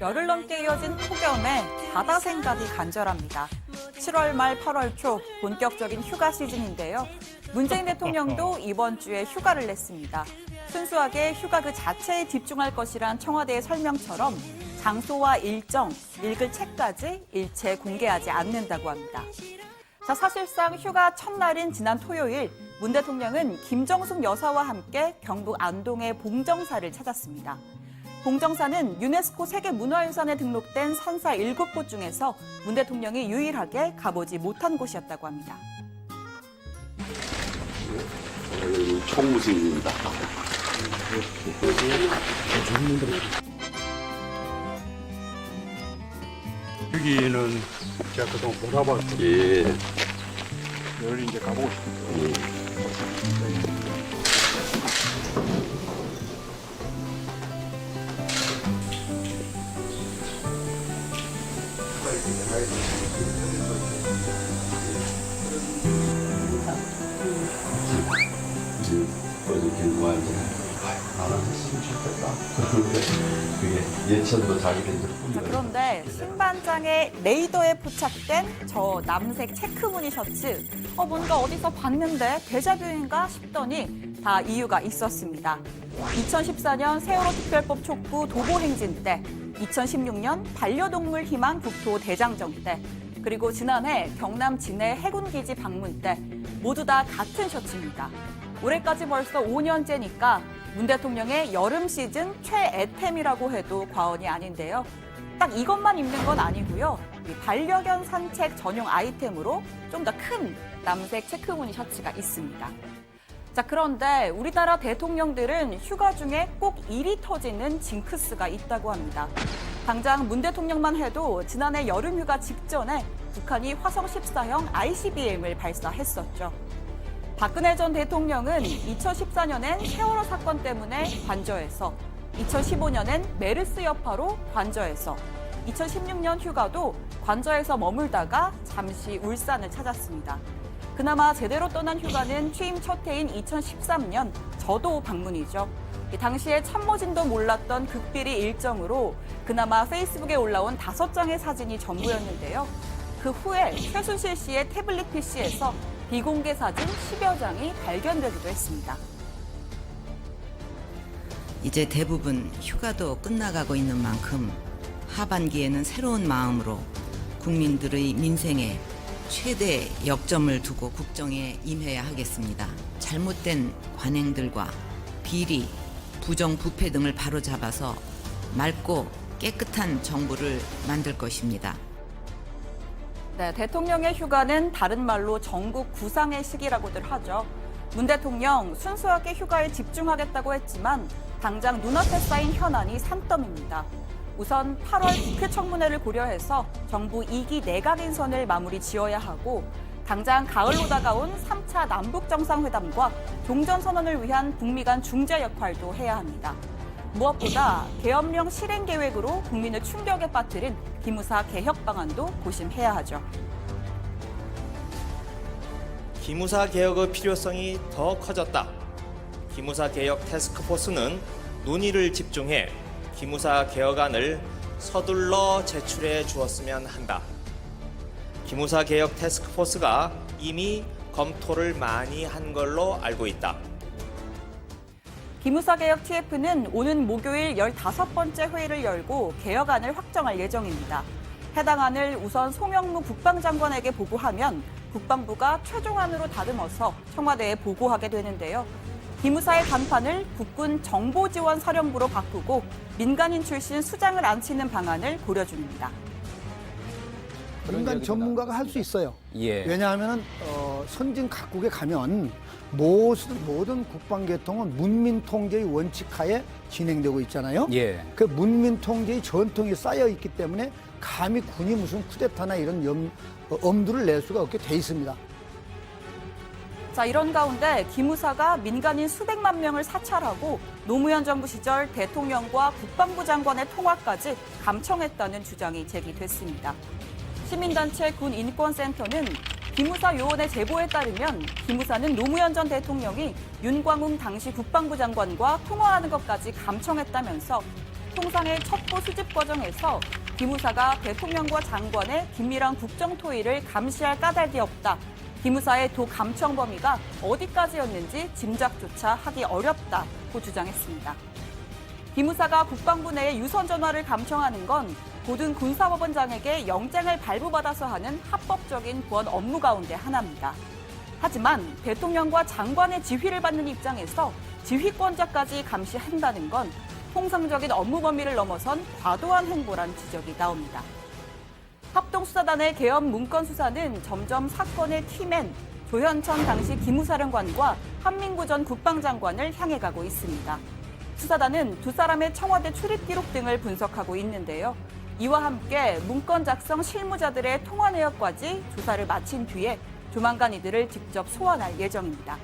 열흘 넘게 이어진 폭염에 바다 생각이 간절합니다. 7월 말 8월 초 본격적인 휴가 시즌인데요. 문재인 대통령도 이번 주에 휴가를 냈습니다. 순수하게 휴가 그 자체에 집중할 것이란 청와대의 설명처럼 장소와 일정, 읽을 책까지 일체 공개하지 않는다고 합니다. 자, 사실상 휴가 첫날인 지난 토요일, 문 대통령은 김정숙 여사와 함께 경북 안동의 봉정사를 찾았습니다. 봉정사는 유네스코 세계문화유산에 등록된 선사 7곳 중에서 문 대통령이 유일하게 가보지 못한 곳이었다고 합니다. 총무실입니다. 여기는 제가 그동안 몰아봤거든요. 예. 여기 이제 가보고 싶어요. 어저께 누구한테 나랑 했으면 좋겠다. 그게 예천도 자기들 자, 그런데 신반장에 레이더에 포착된 저 남색 체크무늬 셔츠, 뭔가 어디서 봤는데 데자뷰인가 싶더니 다 이유가 있었습니다. 2014년 세월호 특별법 촉구 도보 행진 때, 2016년 반려동물 희망 국토 대장정 때, 그리고 지난해 경남 진해 해군기지 방문 때 모두 다 같은 셔츠입니다. 올해까지 벌써 5년째니까 문 대통령의 여름 시즌 최애템이라고 해도 과언이 아닌데요. 딱 이것만 입는 건 아니고요. 이 반려견 산책 전용 아이템으로 좀 더 큰 남색 체크무늬 셔츠가 있습니다. 자, 그런데 우리나라 대통령들은 휴가 중에 꼭 일이 터지는 징크스가 있다고 합니다. 당장 문 대통령만 해도 지난해 여름휴가 직전에 북한이 화성 14형 ICBM을 발사했었죠. 박근혜 전 대통령은 2014년엔 세월호 사건 때문에 관저에서, 2015년엔 메르스 여파로 관저에서, 2016년 휴가도 관저에서 머물다가 잠시 울산을 찾았습니다. 그나마 제대로 떠난 휴가는 취임 첫 해인 2013년 저도 방문이죠. 당시에 참모진도 몰랐던 극비리 일정으로 그나마 페이스북에 올라온 5장의 사진이 전부였는데요. 그 후에 최순실 씨의 태블릿 PC에서 비공개 사진 10여 장이 발견되기도 했습니다. 이제 대부분 휴가도 끝나가고 있는 만큼 하반기에는 새로운 마음으로 국민들의 민생에 최대 역점을 두고 국정에 임해야 하겠습니다. 잘못된 관행들과 비리, 부정부패 등을 바로잡아서 맑고 깨끗한 정부를 만들 것입니다. 네, 대통령의 휴가는 다른 말로 전국 구상의 시기라고들 하죠. 문 대통령 순수하게 휴가에 집중하겠다고 했지만 당장 눈앞에 쌓인 현안이 산더미입니다. 우선 8월 국회 청문회를 고려해서 정부 2기 내각 인선을 마무리 지어야 하고 당장 가을로 다가온 3차 남북정상회담과 종전선언을 위한 북미 간 중재 역할도 해야 합니다. 무엇보다 계엄령 실행 계획으로 국민을 충격에 빠뜨린 기무사 개혁 방안도 고심해야 하죠. 기무사 개혁의 필요성이 더 커졌다. 기무사 개혁 태스크포스는 논의를 집중해 기무사 개혁안을 서둘러 제출해 주었으면 한다. 기무사 개혁 태스크포스가 이미 검토를 많이 한 걸로 알고 있다. 기무사 개혁 TF는 오는 목요일 15번째 회의를 열고 개혁안을 확정할 예정입니다. 해당 안을 우선 송영무 국방장관에게 보고하면 국방부가 최종안으로 다듬어서 청와대에 보고하게 되는데요. 기무사의 간판을 국군 정보지원사령부로 바꾸고 민간인 출신 수장을 앉히는 방안을 고려 중입니다. 민간 전문가가 할 수 있어요. 예. 왜냐하면 선진 각국에 가면 모든 국방계통은 문민통제의 원칙하에 진행되고 있잖아요. 예. 그 문민통제의 전통이 쌓여 있기 때문에 감히 군이 무슨 쿠데타나 이런 엄두를 낼 수가 없게 돼 있습니다. 자, 이런 가운데 기무사가 민간인 수백만 명을 사찰하고 노무현 정부 시절 대통령과 국방부 장관의 통화까지 감청했다는 주장이 제기됐습니다. 시민단체 군인권센터는 기무사 요원의 제보에 따르면 기무사는 노무현 전 대통령이 윤광웅 당시 국방부 장관과 통화하는 것까지 감청했다면서 통상의 첩보 수집 과정에서 기무사가 대통령과 장관의 긴밀한 국정 토의를 감시할 까닭이 없다. 기무사의 도감청 범위가 어디까지였는지 짐작조차 하기 어렵다고 주장했습니다. 기무사가 국방부 내의 유선 전화를 감청하는 건 고등 군사법원장에게 영장을 발부받아서 하는 합법적인 보안 업무 가운데 하나입니다. 하지만 대통령과 장관의 지휘를 받는 입장에서 지휘권자까지 감시한다는 건 통상적인 업무 범위를 넘어선 과도한 행보란 지적이 나옵니다. 합동수사단의 계엄 문건 수사는 점점 사건의 키맨 조현천 당시 기무사령관과 한민구 전 국방장관을 향해 가고 있습니다. 수사단은 두 사람의 청와대 출입 기록 등을 분석하고 있는데요. 이와 함께 문건 작성 실무자들의 통화 내역까지 조사를 마친 뒤에 조만간 이들을 직접 소환할 예정입니다.